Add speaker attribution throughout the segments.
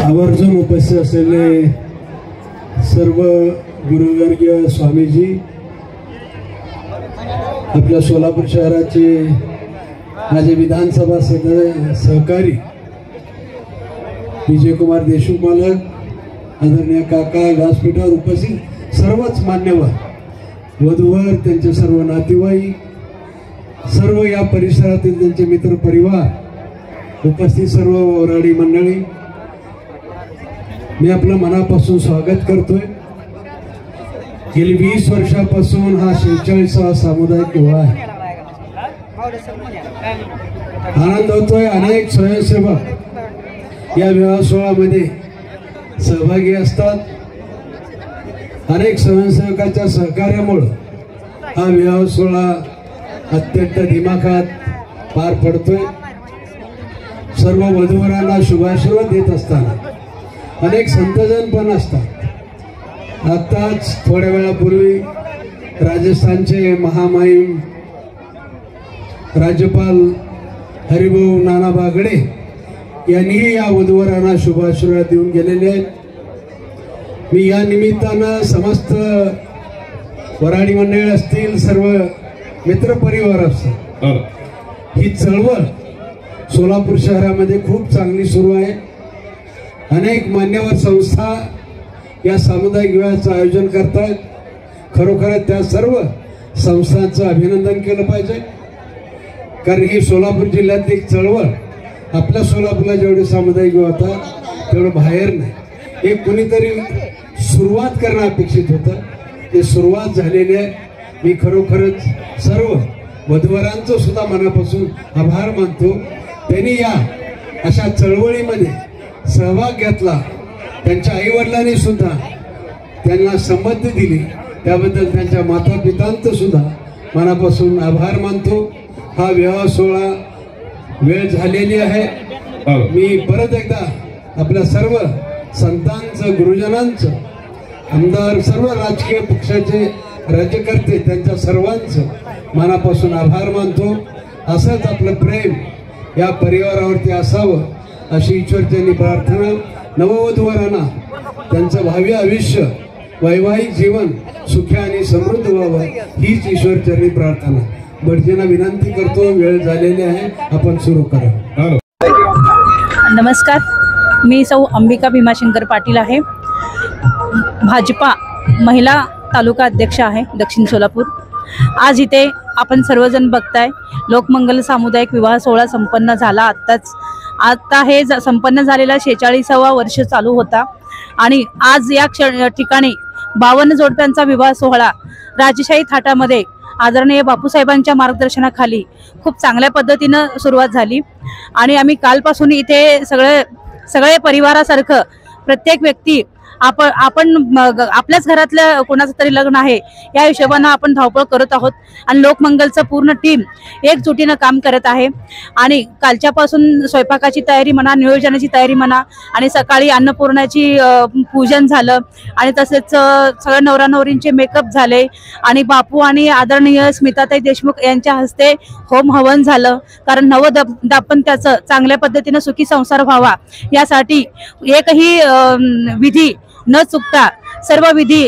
Speaker 1: आवर्जून उपस्थित असलेले सर्व गुरुवर्गीय स्वामीजी, आपल्या सोलापूर शहराचे माझे विधानसभा सहकारी विजयकुमार देशमुख मालक, आदरणीय काका, व्यासपीठावर उपस्थित सर्वच मान्यवर, वधूवर, त्यांचे सर्व नातेवाईक, सर्व या परिसरातील त्यांचे मित्र परिवार, उपस्थित सर्व वराडी मंडळी, मी आपलं मनापासून स्वागत करतोय। गेली 20 वर्षापासून हा 46वा सामुदायिक विवाह आहे। आनंद होतोय। अनेक स्वयंसेवक या विवाह सोहळ्यामध्ये सहभागी असतात। अनेक स्वयंसेवकांच्या सहकार्यामुळे हा विवाह सोहळा अत्यंत दिमाखात पार पडतोय। सर्व वधूवरांना शुभाशीर्वाद देत असताना अनेक संतजन पण असतात। आताच थोड्या वेळापूर्वी राजस्थानचे महामहिम राज्यपाल हरिभाऊ नाना बागडे यांनी या वधूवरांना शुभाशीर्वाद देऊन गेलेले आहेत। मी या निमित्तानं समस्त वराडी मंडळी असतील, सर्व मित्रपरिवार असतील, ही चळवळ सोलापूर शहरामध्ये खूप चांगली सुरू आहे। अनेक मान्यवर संस्था या सामुदायिक विवाहाचं आयोजन करतात। खरोखर त्या सर्व संस्थांचं अभिनंदन केलं पाहिजे, कारण ही सोलापूर जिल्ह्यात एक चळवळ, आपल्या सोलापूरला जेवढे सामुदायिक विवाह होतात तेवढं बाहेर नाही। एक कुणीतरी सुरुवात करणं अपेक्षित होतं, ते सुरुवात झालेली आहे। मी खरोखरच सर्व वधूवरांचं सुद्धा मनापासून आभार मानतो। त्यांनी या अशा चळवळीमध्ये सहभाग घेतला, त्यांच्या आईवडिलांनी सुद्धा त्यांना संमती दिली, त्याबद्दल त्यांच्या माता पितांचं सुद्धा मनापासून आभार मानतो। हा विवाह सोहळा वेळ झालेली आहे। मी परत एकदा आपल्या सर्व संतांचं, गुरुजनांचं, आमदार, सर्व राजकीय पक्षाचे राज्यकर्ते, त्यांच्या सर्वांचं मनापासून आभार मानतो। असंच आपलं प्रेम या परिवारावरती असावं अशी ईश्वरचरणी प्रार्थना। नववधूवरांना त्यांचं भावी आयुष्य, वैवाहिक जीवन सुखी आणि समृद्ध व्हावं हीच ईश्वरचरणी प्रार्थना। भटजींना विनंती करतो, वेळ झालेली आहे, आपण सुरू करा।
Speaker 2: नमस्कार, मी सौ अंबिका भीमाशंकर पाटील आहे, भाजपा महिला तालुका अध्यक्ष आहे दक्षिण सोलापूर। आज इथे आपण सर्वजण बघताय, लोकमंगल सामुदायिक विवाह सोहळा संपन्न झाला आत्ताच। आता हे संपन्न झालेला 46वा वर्ष चालू होता आणि आज या ठिकाणी 52 जोडप्यांचा विवाह सोहळा राजशाही थाटामध्ये आदरणीय बापूसाहेबांच्या मार्गदर्शनाखाली खूप चांगल्या पद्धतीनं सुरुवात झाली। आणि आम्ही कालपासून इथे सगळे परिवारासारखं प्रत्येक व्यक्ती आपण आपल्याच घरातलं कोणाचं तरी लग्न आहे या हिशोबानं आपण धावपळ करत आहोत आणि लोकमंगलचं पूर्ण टीम एकजुटीनं काम करत आहे। आणि कालच्यापासून स्वयंपाकाची तयारी म्हणा, नियोजनाची तयारी म्हणा, आणि सकाळी अन्नपूर्णाची पूजन झालं आणि तसेच सगळ्या नवरा नवरींचे मेकअप झाले आणि बापू आणि आदरणीय स्मिताताई देशमुख यांच्या हस्ते होम हवन झालं, कारण नवदाम्पत्याचं चांगल्या पद्धतीनं सुखी संसार व्हावा यासाठी एकही विधी न चुकता सर्व विधी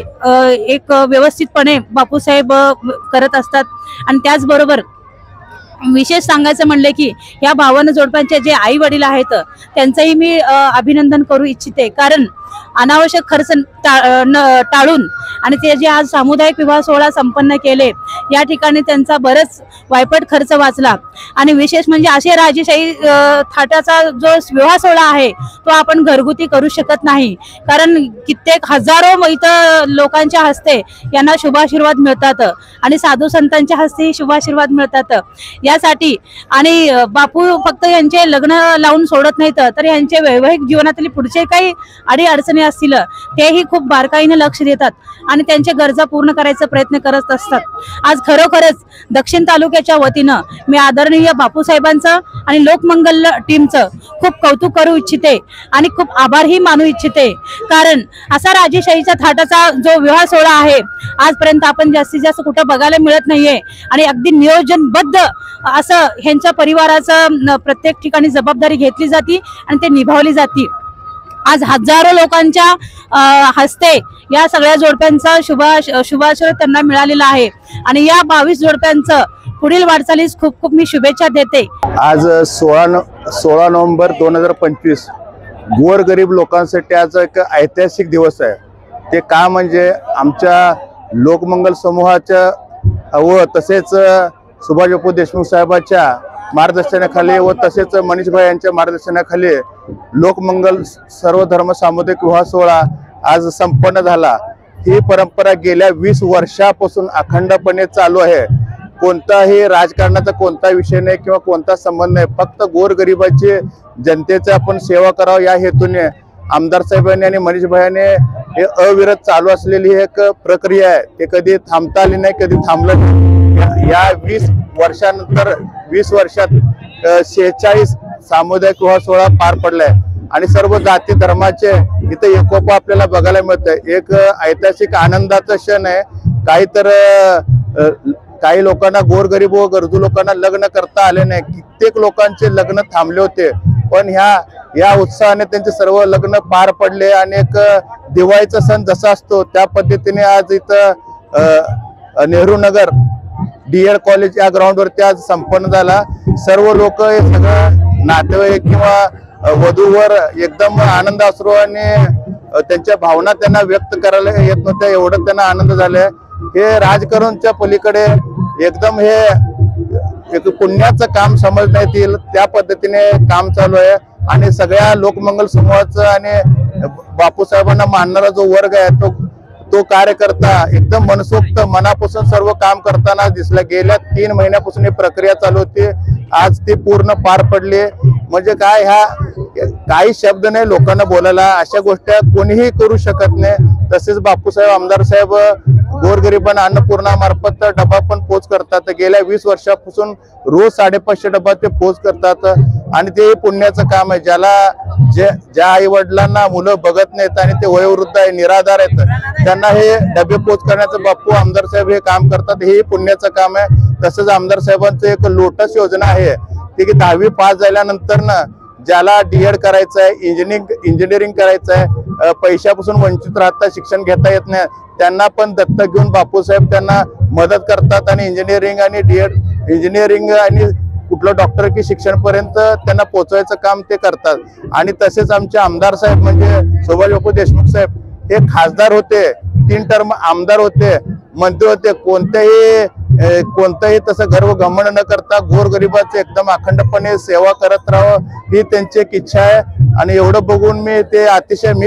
Speaker 2: एक व्यवस्थितपणे बापूसाहेब करत असतात। आणि त्याचबरोबर विशेष सांगायचं म्हणले की या 52 जोडप्यांचे जे आई वडील आहेत त्यांचंही मी अभिनंदन करू इच्छिते, कारण अनावश्यक खर्च टाळून आणि ते जे आज सामुदायिक विवाह सोहळा संपन्न केले या ठिकाणी त्यांचा बरंच वायपट खर्च वाचला। आणि विशेष म्हणजे असे राजेशाही थाटाचा जो विवाह सोहळा आहे तो आपण घरगुती करू शकत नाही, कारण कित्येक हजारो इथं लोकांच्या हस्ते यांना शुभाशीर्वाद मिळतात आणि साधू संतांच्या हस्ते शुभाशीर्वाद मिळतात यासाठी। आणि बापू फक्त यांचे लग्न लावून सोडत नाहीत, तर यांचे वैवाहिक जीवनातील पुढचे काही अडचणी असतील तेही खूप बारकाईने लक्ष देतात आणि त्यांच्या गरजा पूर्ण करायचा प्रयत्न करत असतात। आज खरोखरच दक्षिण तालुक्याच्या वतीनं मी आदरणीय बापूसाहेबांचं आणि लोकमंगल टीमचं खूप कौतुक करू इच्छिते आणि खूप आभारही मानू इच्छिते, कारण असा राजेशाहीच्या थाटाचा जो विवाह सोहळा आहे आजपर्यंत आपण जास्तीत जास्त कुठं बघायला मिळत नाहीये। आणि अगदी नियोजनबद्ध असं ह्यांच्या परिवाराचं प्रत्येक ठिकाणी जबाबदारी घेतली जाते आणि ते निभावली जाते। आज हजारो लोकांच्या हस्ते या सगळ्या जोडप्यांचा शुभाशय त्यांना मिळालेला आहे आणि या 22 जोडप्यांचं पुढील वाटचालीस खूप खूप मी शुभेच्छा देते।
Speaker 3: आज 16 नोव्हेंबर 2025 गोरगरीब लोकांसाठी आज एक ऐतिहासिक दिवस आहे। ते का म्हणजे आमच्या लोकमंगल समूहाच्या व तसेच सुभाष बापू देशमुख साहेबांच्या मार्गदर्शनाखाली व तसेच मनीष भाई यांच्या मार्गदर्शनाखाली लोकमंगल सर्वधर्म सामुदायिक विवाह सोहळा आज संपन्न झाला। ही परंपरा गेल्या 20 वर्षापासून अखंडपणे चालू आहे। कोणताही राजकारणाचा कोणता विषय नाही किंवा कोणता संबंध नाही, फक्त गोरगरिबाची जनतेची आपण सेवा करावं या हेतूने आमदार साहेबांनी आणि मनीष भाईने हे अविरत चालू असलेली एक प्रक्रिया आहे। ते कधी थांबता आली नाही, कधी थांबलं नाही। या 20 वर्षानंतर 20 वर्षात 46 सामुदायिक विवाह सोहळा पार पडलाय आणि सर्व जाती धर्माचे इथे एकोपा आपल्याला बघायला मिळतंय। एक ऐतिहासिक आनंदाचा क्षण आहे। काही लोकांना गोरगरीब व गरजू लोकांना लग्न करता आले नाही, कित्येक लोकांचे लग्न थांबले होते, पण या उत्साहाने त्यांचे सर्व लग्न पार पडले आणि एक दिवाळीचा सण जसा असतो त्या पद्धतीने आज इथं नेहरू नगर DED कॉलेज या ग्राउंडवरती आज संपन्न झाला। सर्व लोक हे सगळं नातेवाईक किंवा वधूवर एकदम आनंद अश्रू आणि त्यांच्या भावना त्यांना व्यक्त करायला येत नव्हत्या, एवढं त्यांना आनंद झालाय। हे राजकारणच्या पलीकडे एकदम हे एक पुण्याचं काम समजण्यात येईल त्या पद्धतीने काम चालू आहे आणि सगळ्या लोकमंगल समूहाचं आणि बापूसाहेबांना मानणारा जो वर्ग आहे तो कार्यकर्ता एकदम मनसोक्त मनापासून सर्व काम करताना दिसला। गेल्या 3 महिन्यापासून ही प्रक्रिया चालू होती, आज ती पूर्ण पार पडली। म्हणजे काय, काही शब्द नाही लोकांना बोलायला, अशा गोष्टी कोणीही करू शकत नाही। तसेच बापूसाहेब आमदार साहेब गोरगरिबांना अन्नपूर्णा मार्फत डबा पण पोच करतात। गेल्या 20 वर्षापासून रोज 550 डबा ते पोच करतात आणि ते पुण्याचं काम आहे। ज्या आई वडिलांना मुलं बघत नाहीत आणि ते वयोवृद्ध आहे, निराधार आहेत, त्यांना हे डबे पोच करण्याचं बापू आमदार साहेब हे काम करतात, हे पुण्याचं काम आहे। तसंच आमदार साहेबांचं एक लोटस योजना आहे ती की 10वी पास झाल्यानंतर ना ज्याला DED करायचं आहे, इंजिनिअरिंग करायचं आहे, पैशापासून वंचित राहता, शिक्षण घेता येत नाही, त्यांना पण दत्तक घेऊन बापूसाहेब त्यांना मदत करतात आणि इंजिनिअरिंग आणि कुठलं डॉक्टर की शिक्षण पर्यंत त्यांना पोहोचवायचं काम ते करतात। आणि तसेच आमचे आमदार साहेब म्हणजे सुभाष बापू देशमुख साहेब हे खासदार होते, 3 टर्म आमदार होते, मंत्री होते, कोणताही तसं गर्व घमंड न करता गोरगरिबाचे एकदम अखंडपणे सेवा करत राहावं ही त्यांची एक इच्छा आहे। आणि एवढं बघून मी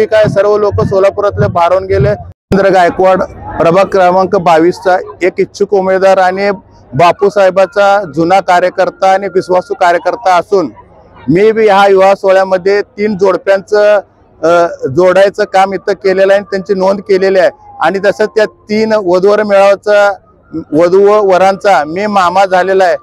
Speaker 3: काय सर्व लोक सोलापुरातले भारावून गेले। रवींद्र गायकवाड प्रभाग क्रमांक 22चा एक इच्छुक उमेदवार आणि बापूसाहेबाचा जुना कार्यकर्ता आणि विश्वासू कार्यकर्ता असून मी बी ह्या विवाह सोहळ्यामध्ये 3 जोडप्यांचं जोडायचं काम इथं केलेलं आहे, त्यांची नोंद केलेली आहे। आणि तसंच त्या 3 वधूवर मेळाव्याचा वधू व वरांचा मी मामा झालेला आहे।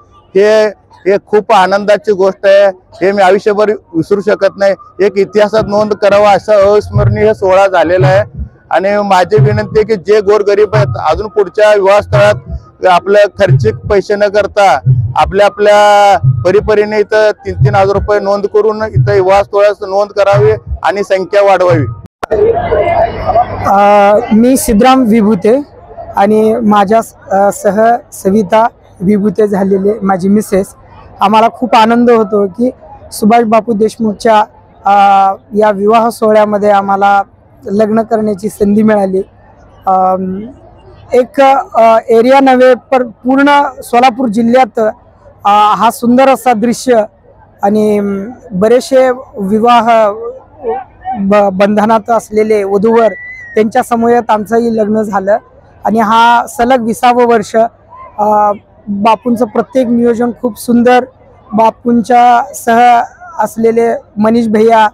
Speaker 3: हे खूप आनंदाची गोष्ट आहे, हे मी आयुष्यभर विसरू शकत नाही। एक इतिहासात नोंद करावा असा अविस्मरणीय सोहळा झालेला आहे। आणि माझी विनंती आहे की जे गोरगरीब आहेत अजून पुढच्या विवाह स्थळात आपलं खर्चिक पैसे न करता आपल्या परीपरीने इथं 3-3 हजार रुपये नोंद करून इथं विवाह स्थळात नोंद करावी आणि संख्या वाढवावी।
Speaker 4: मी सिद्धराम विभूते आणि माझ्या सह सविता विभूते झालेले माझी मिसेस। आम्हाला खूप आनंद होतो की सुभाष बापू देशमुखच्या या विवाह सोहळ्यामध्ये आम्हाला लग्न करण्याची संधी मिळाली। एक एरिया नव्हे पर पूर्ण सोलापूर जिल्ह्यात हा सुंदर असा दृश्य आणि बरेचसे विवाह बंधनात असलेले वधूवर त्यांच्या समूहात आमचंही लग्न झालं आणि हा सलग 20वं वर्ष। बापूंचं प्रत्येक नियोजन खूप सुंदर, बापूंच्या सह असलेले मनीष भैया,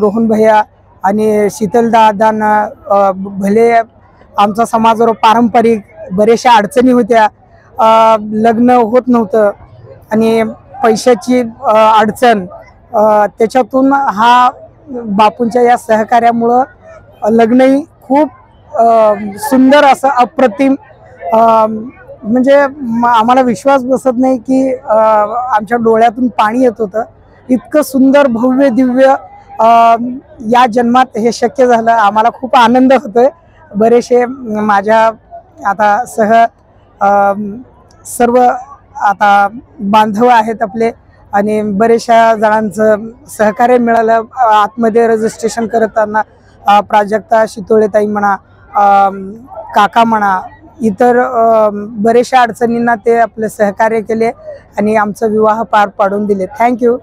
Speaker 4: रोहन भैया आणि शीतल दादांना भले आमचा समाजावर पारंपरिक बरेचशा अडचणी होत्या, लग्न होत नव्हतं आणि पैशाची अडचण, त्याच्यातून हा बापूंच्या या सहकार्यामुळं लग्नही खूप सुंदर असं अप्रतिम, म्हणजे आम्हाला विश्वास बसत नाही की आमच्या डोळ्यातून पाणी येत होतं। इतकं सुंदर भव्य दिव्य या जन्मात हे शक्य झालं, आम्हाला खूप आनंद होतोय। बरेचसे माझ्या आता सर्व आता बांधव आहेत आपले आणि बरेचशा जणांचं सहकार्य मिळालं। आतमध्ये रजिस्ट्रेशन करताना प्राजक्ता शितोळेताई म्हणा, काका म्हणा, इतर बरेचशा अडचणींना ते आपले सहकार्य केले आणि आमचा विवाह पार पाडून दिले। थँक्यू।